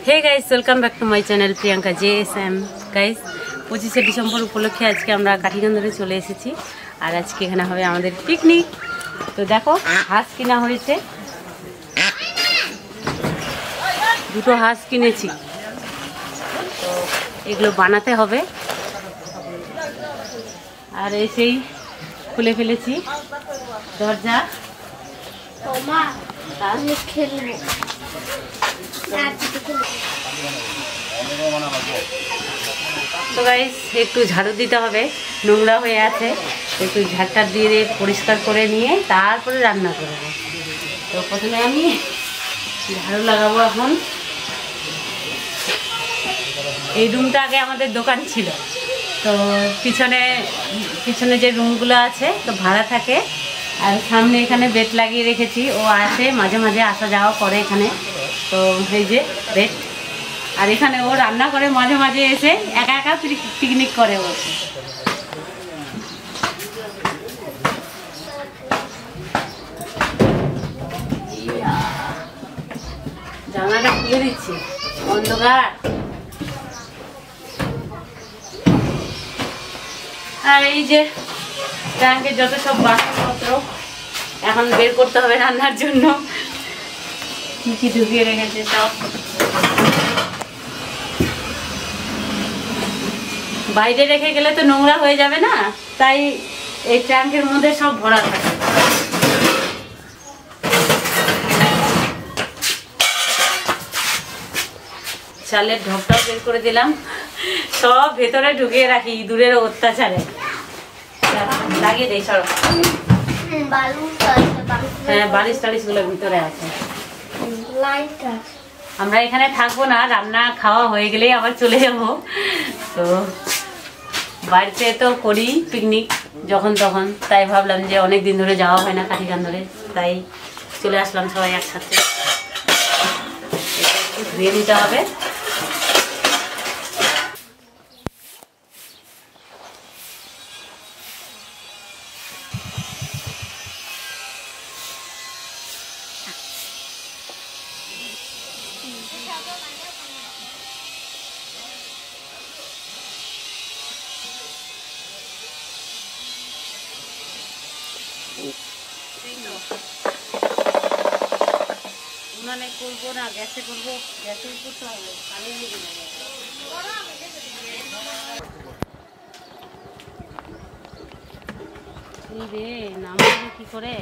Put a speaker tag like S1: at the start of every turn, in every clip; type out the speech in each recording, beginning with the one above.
S1: Hey guys welcome back to my channel Priyanka JSM guys 25 December उपलक्षे आज के আমরা কাঠিগঞ্জে চলে এসেছি আর আজকে এখানে হবে আমাদের পিকনিক। তো দেখো হাঁস কিনা হয়েছে, দুটো হাঁস কিনেছি, তো এগুলো বানাতে হবে। আর এসেই খুলে ফেলেছি দরজা। তো গাইস একটু ঝাড়ু দিতে হবে, নোংরা হয়ে আছে, একটু ঝাড়টা দিয়ে পরিষ্কার করে নিয়ে তারপরে রান্না করব। তো প্রথমে আমি ঝাড়ু লাগাবো। এখন এই রুমটা আগে আমাদের দোকান ছিল, তো পিছনে যে রুমগুলো আছে তো ভাড়া থাকে, আর সামনে এখানে বেড লাগিয়ে রেখেছি। ও আসে মাঝে মাঝে আসা যাওয়া করে এখানে, তো এই যে বেড। আর এখানে ও রান্না করে মাঝে মাঝে এসে একা একা পিকনিক করে বসে। জানালাটা খুলে দিচ্ছি, অন্ধকার। আর এই যে ট্যাঙ্কের যত সব বাসনপত্র এখন বের করতে হবে রান্নার জন্য, কি কি ঢুকিয়ে রেখেছে সব। বাইরে রেখে গেলে তো নোংরা হয়ে যাবে না, তাই এই ট্যাঙ্কের মধ্যে সব ভরা থাকে। চালের ঢোকটাও বের করে দিলাম, সব ভেতরে ঢুকিয়ে রাখি ইঁদুরের অত্যাচারে। লাগিয়ে দেই সব, হ্যাঁ বালিশ টালিশ গুলো ভিতরে আছে। আমরা এখানে থাকবো না, রান্না খাওয়া হয়ে গেলেই আবার চলে যাব। তো বাড়িতে তো করি পিকনিক যখন তখন, তাই ভাবলাম যে অনেক দিন ধরে যাওয়া হয় না কাঠিগঞ্জে, তাই চলে আসলাম সবাই একসাথে। ধুয়ে নিতে হবে। উনানে করবো না, গ্যাসে করবো, গ্যাসে করতে হবে, পানি লেগে যাবে। রে নামাবো কি করে?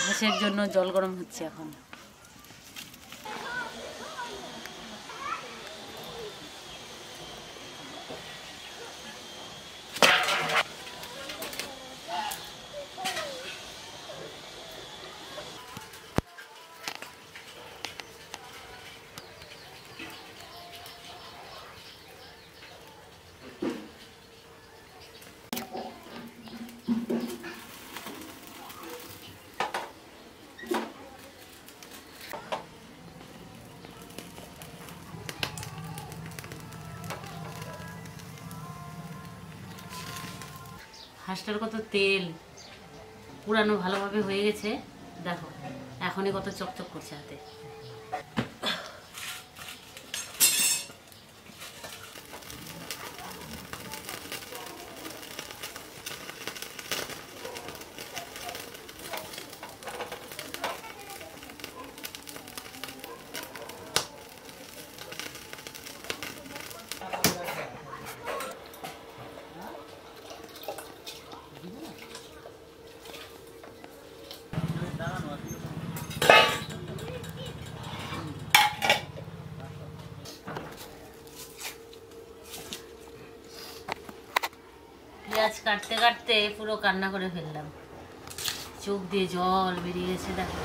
S1: হাঁসের জন্য জল গরম হচ্ছে এখন। হাঁসটার কত তেল, পুরানো ভালোভাবে হয়ে গেছে, দেখো এখনই কত চকচক করছে হাতে। পেঁয়াজ কাটতে কাটতে পুরো কান্না করে ফেললাম, চোখ দিয়ে জল বেরিয়ে গেছে। দেখো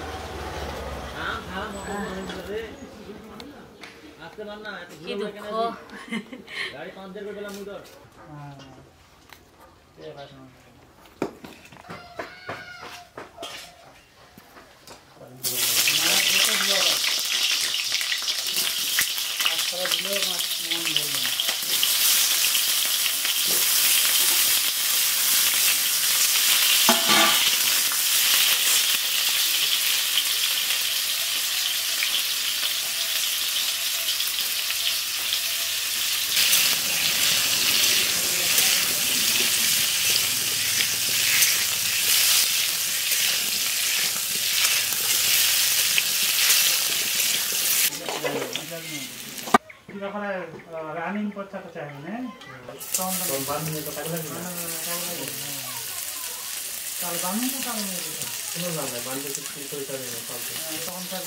S1: কি দুঃখ।
S2: রানিং করতে চাই মানে তখন বান্ধবী তো পাগলা দিল তাহলে বান্ধবী তো কারণে কোনো না বান্ধবী কি করে চলে তখন তার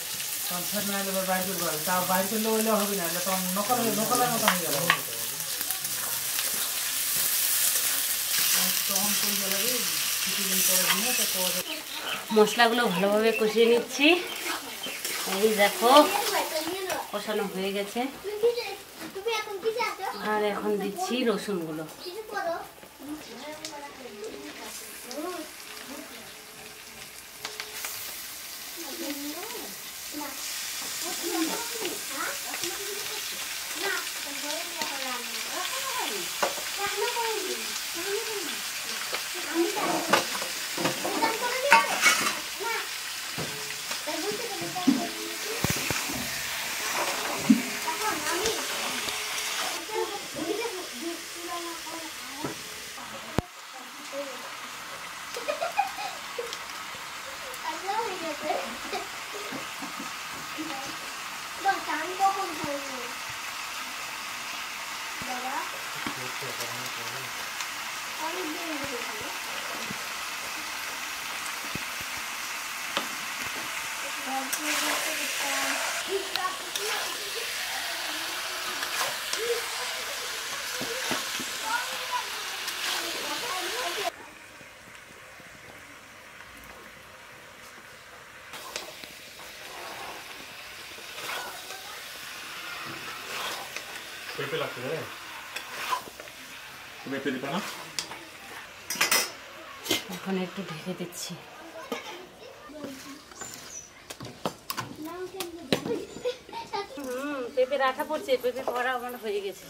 S2: সংসার না হলে বাইর করবো, তা বাইর করলে হইলে হবে না, তখন নকলের মতো হয়ে গেল। তখন কোন যাবে কিছুদিন পরে দিনে
S1: মশলাগুলো ভালোভাবে কষিয়ে নিচ্ছি। এই দেখো কষানো হয়ে গেছে, আর এখন দিচ্ছি রসুনগুলো।
S3: পেঁপে লাগছে রে, পেঁপে দিবা না?
S1: এখন একটু ঢেকে দিচ্ছি। পেঁপের আঠা পড়ছে, পেঁপে ভরা আমার হয়ে গেছে।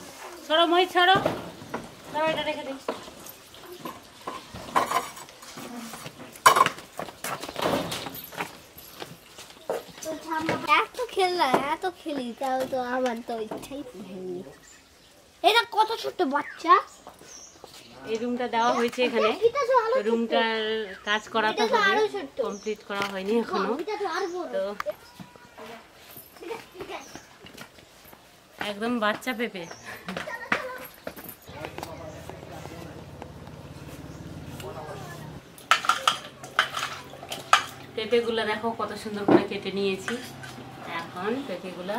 S1: ছড়ো মই ছড়ো, ছড়ো, এটা রেখে দিই।
S4: এত খেলি তাও তো আমার তো ইচ্ছাই হয়নি। এটা কত ছোট্ট বাচ্চা।
S1: এই রুমটা দেওয়া হয়েছে এখানে, রুমটার কাজ করা তো হবে, কমপ্লিট করা হয়নি এখনো। তো একদম বাচ্চা পেঁপে। পেঁপেগুলা দেখো কত সুন্দর করে কেটে নিয়েছি। এখন পেঁপেগুলা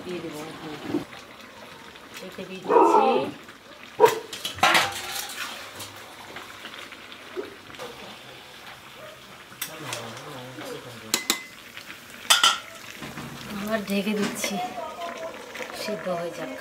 S1: দিয়ে দেবো এখানে, পেঁপে দিয়ে দিচ্ছি। আবার ঢেকে দিচ্ছি, সিদ্ধ হয়ে যাক।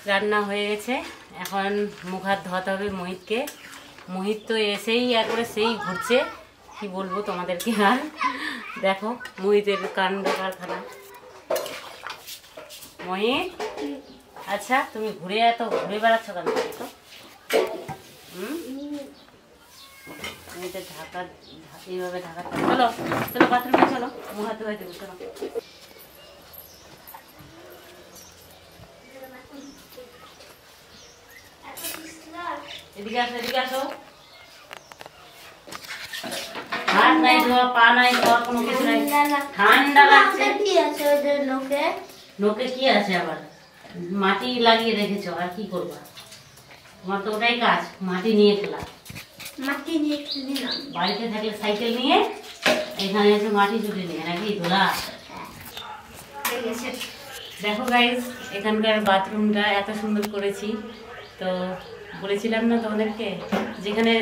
S1: রান্না হয়ে গেছে, এখন মুখ হাত ধোয়াতে হবে মোহিতকে। মোহিত তো এসেই একবারে সেই ঘুরছে, কি বলবো তোমাদেরকে। আর দেখো মোহিতের কাণ্ড কারখানা। মহি, আচ্ছা তুমি ঘুরে বেড়াচ্ছ কেন? তো আমি তো এইভাবে ঢাকা। চলো চলো বাথরুমে চলো, মুখ হাত ধুয়ে দেবো। চলো এদিকে আসো, এদিকে আসো। হাত নাই ধোয়া, পা নাই ধোয়া, কোনো কিছু নাই, ঠান্ডা লাগছে।
S4: কি আছে ওদের নোকে?
S1: নোকে কি আছে আবার? মাটি লাগিয়ে রেখেছো, আর কি করবা? তোমার তো ওটাই কাজ, মাটি নিয়ে খেলা।
S4: মাটি নিয়ে খেলিলাম।
S1: বাড়িতে থাকলে সাইকেল নিয়ে এখানে এসে মাটি চুটে নিয়ে নাকি ধুলা। দেখো গাইস, এখানকার বাথরুমটা এত সুন্দর করেছি। তো বলেছিলাম না তোমাদেরকে, যেখানে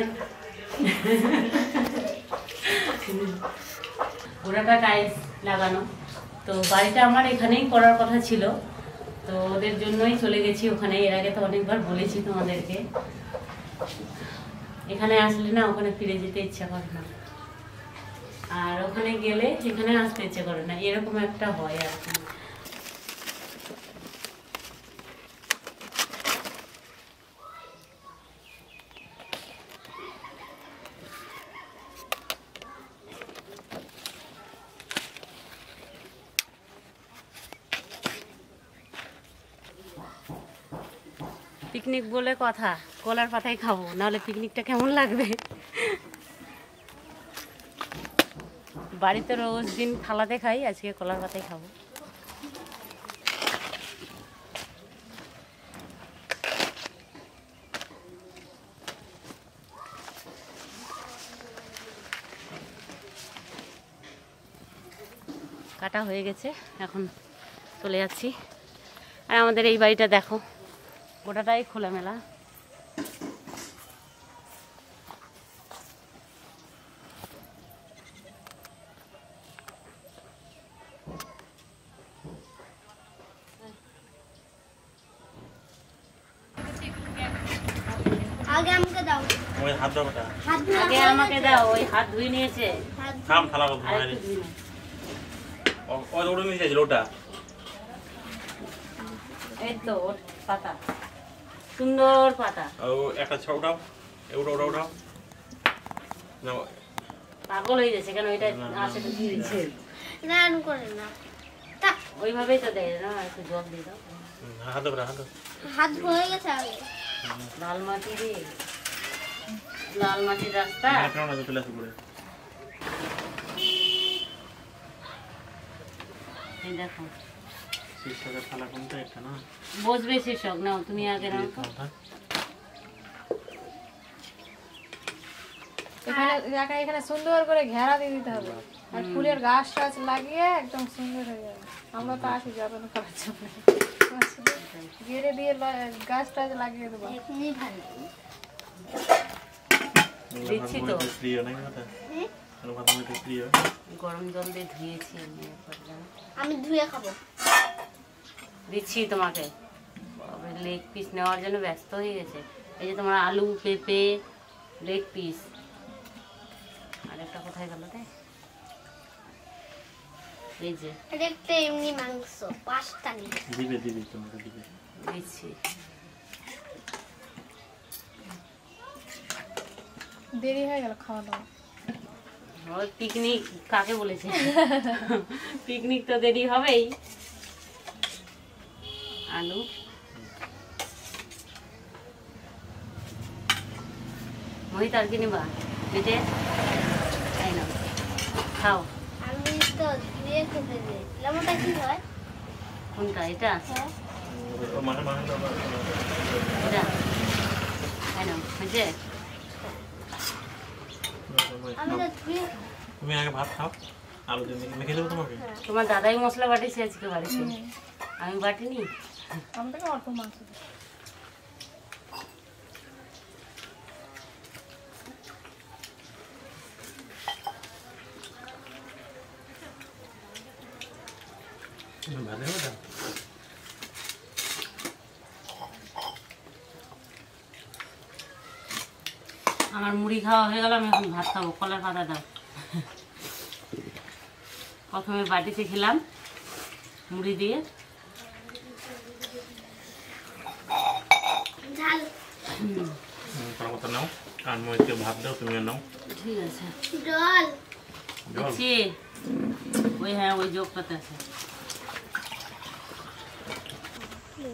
S1: গোড়াটা টাইলস লাগানো, তো বাড়িটা আমার এখানেই করার কথা ছিল। তো ওদের জন্যই চলে গেছি ওখানে। এর আগে তো অনেকবার বলেছি তোমাদেরকে, এখানে আসলে না ওখানে ফিরে যেতে ইচ্ছা করে না, আর ওখানে গেলে এখানে আসতে ইচ্ছে করে না, এরকম একটা হয় আর কি। পিকনিক বলে কথা, কলার পাতায় খাবো, নাহলে পিকনিকটা কেমন লাগবে। বাড়িতে রোজ দিন থালাতে খাই, আজকে কলার পাতায় খাবো। কাটা হয়ে গেছে, এখন চলে যাচ্ছি। আর আমাদের এই বাড়িটা দেখো, গোটাটাই খোলামেলা।
S4: আগে আমাকে দাও।
S2: ওই হাত দাও বেটা।
S1: আগে আমাকে দাও, ওই হাত ধুয়ে নিয়েছে।
S2: থাম থালা বল
S1: আর একটু ধুয়ে নাও।
S2: ওই ওটা নিয়ে যাইছিল ওটা।
S1: এই তো ওর পাতা, সুন্দর পাতা।
S2: ও একটা ছোট উঠাও, ওটা উঠাও না।
S1: পাগল হয়ে যাচ্ছে কেন? এটা আছে তো দিয়ে দিচ্ছে।
S4: না করে না, থাক।
S1: ওইভাবেই তো দেয় না, একটু জল দিয়ে দাও।
S2: হাত দাও হাত দাও।
S4: হাত হয়ে গেছে আগে।
S1: লাল মাটি রে, লাল মাটির রাস্তা।
S2: কেন না চলে আসো পরে।
S1: এই দেখো
S2: শীর্ষকের থালা কোনটা? একটা না,
S1: বসবে শীর্ষক। নাও তুমি আগে নাও তো।
S3: এখানে সুন্দর করে ঘেরা দিয়ে দিতে হবে, আর ফুলের গাছ টাছ লাগিয়ে একদম সুন্দর হয়ে যাবে। আমরা তো আসি যত্ন করার জন্য, ঘিরে দিয়ে গাছ টাছ লাগিয়ে দেবো।
S4: এমনি ভালো।
S1: দিচ্ছি তো,
S2: প্রিয় নাকি কথা? প্রিয়
S1: গরম জল দিয়ে ধুয়েছি আমি একবার, জানো?
S4: আমি ধুয়ে খাবো।
S1: দিচ্ছি তোমাকে। লেগ পিস নেওয়ার জন্য ব্যস্ত হয়ে গেছে। এই যে তোমার আলু, পেঁপে, লেগ পিস। আরেকটা কোথায় গেল রে? এই যে
S4: এটা একটা এমনি মাংস 5 টাকা
S2: দিবে তোমাকে দিবে।
S1: দিচ্ছি।
S3: দেরি হয়ে গেল খাওয়া দাওয়া।
S1: ওই পিকনিক কাকে বলেছে? পিকনিক তো দেরি হবেই। আলু, মোহিত আর কি নিবা? বেটে তাই না, খাও।
S4: আমি তো ধুয়ে খেতে দিই। লেমনটা কি হয়?
S1: কোনটা? এটা
S4: হ্যাঁ,
S2: মানে মানে
S1: এটা তাই না, হয়েছে?
S4: আমি তো ধুয়ে।
S2: তুমি আগে ভাত খাও, আলু দিয়ে মেখে দেবো তোমাকে।
S1: তোমার দাদাই মশলা বাটিছে আজকে বাড়িতে, আমি বাটিনি।
S3: আমাদেরকে অল্প মাংস দিই।
S2: ভালো হবে না?
S1: আমার মুড়ি খাওয়া হয়ে গেল, আমি এখন ভাত খাবো। কলার পাতা দাও। প্রথমে বাটিতে খেলাম মুড়ি দিয়ে,
S2: তোমার মতো নাও আর মহিতকে ভাত দাও তুমিও নাও।
S1: ঠিক আছে
S4: জল
S1: দিচ্ছি। ওই হ্যাঁ ওই যোগটাতে আছে।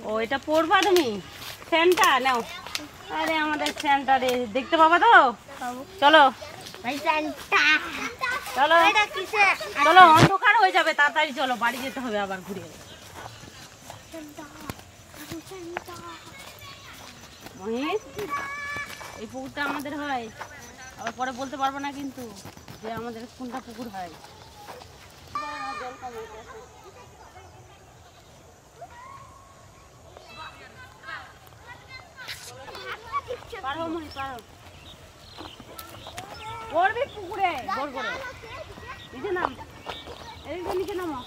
S1: ও এটা পড়বা তুমি স্যান্টা নাও। আরে আমাদের স্যান্টা রে দেখতে পাবা তো? চলো
S4: ভাই সান্টা
S1: চলো
S4: এটা কিসে
S1: চলো, অন্ধকার হয়ে যাবে, তাড়াতাড়ি চলো, বাড়ি যেতে হবে আবার ঘুরে। মহিষ, এই পুকুরটা আমাদের হয়, আবার পরে বলতে পারবো না কিন্তু যে আমাদের কোনটা পুকুর হয়। পারো মহিষ পারো, পড়বি পুকুরে বড় করে। নিচে নাম, এদিকে নিচে নামো।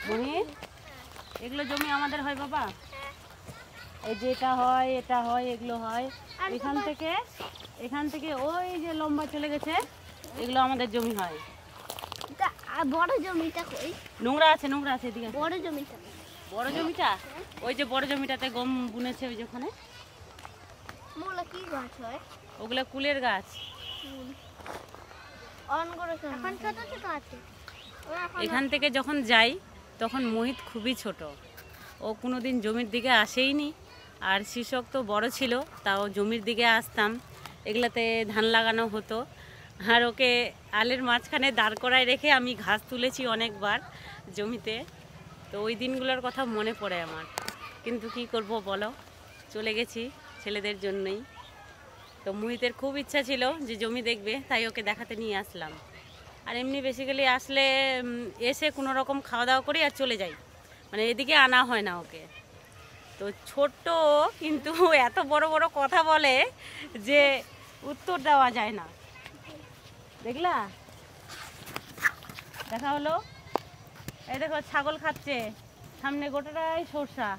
S1: মহিষ, এগুলো জমি আমাদের হয় বাবা। এই যে এটা হয়, এটা হয়, এগুলো হয়। এখান থেকে ওই যে লম্বা চলে গেছে, এগুলো আমাদের জমি হয়।
S4: বড় জমিটা কই?
S1: নোংরা আছে এদিকে।
S4: বড় জমিটা
S1: বড় জমিটা ওই যে বড় জমিটাতে গম বুনেছে ওই যে ওখানে।
S4: মোলা কি গাছ হয়?
S1: ওগুলো কুলের গাছ।
S4: অন করে এখন ছোট ছোট আছে।
S1: এখান থেকে যখন যাই তখন মোহিত খুবই ছোট, ও কোনোদিন জমির দিকে আসেইনি। আর কৃষক তো বড় ছিল, তাও জমির দিকে আসতাম, এগুলাতে ধান লাগানো হতো। আর ওকে আলের মাঝখানে দাঁড় করায় রেখে আমি ঘাস তুলেছি অনেকবার জমিতে। তো ওই দিনগুলোর কথা মনে পড়ে আমার, কিন্তু কি করব বলো, চলে গেছি ছেলেদের জন্যই। তো মোহিতের খুব ইচ্ছা ছিল যে জমি দেখবে, তাই ওকে দেখাতে নিয়ে আসলাম। আর এমনি বেসিক্যালি আসলে এসে কোনো রকম খাওয়া দাওয়া করি আর চলে যাই, মানে এদিকে আনা হয় না ওকে। তো ছোট্ট কিন্তু এত বড় বড় কথা বলে যে উত্তর দেওয়া যায় না। দেখলা, দেখা হলো। এই দেখো ছাগল খাচ্ছে, সামনে গোটাটাই সরষা।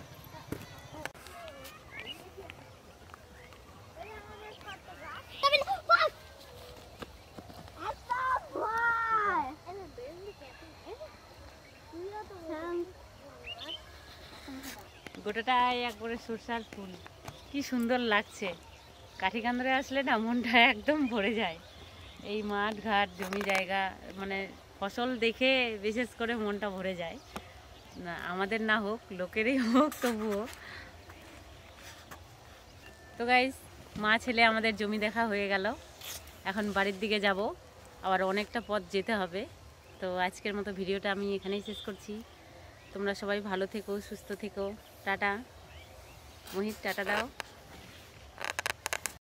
S1: গোটাটাই একবারে সরষার ফুল, কি সুন্দর লাগছে। কাঠিকান্দরে আসলে না মনটা একদম ভরে যায়। এই মাঠ ঘাট জমি জায়গা মানে ফসল দেখে বিশেষ করে মনটা ভরে যায়। না আমাদের না হোক, লোকেরই হোক, তবুও। তো গাইস, মা ছেলে আমাদের জমি দেখা হয়ে গেল, এখন বাড়ির দিকে যাব, আবার অনেকটা পথ যেতে হবে। তো আজকের মতো ভিডিওটা আমি এখানেই শেষ করছি। তোমরা সবাই ভালো থেকো, সুস্থ থেকো। টাটা। মোহিত টাটা দাও।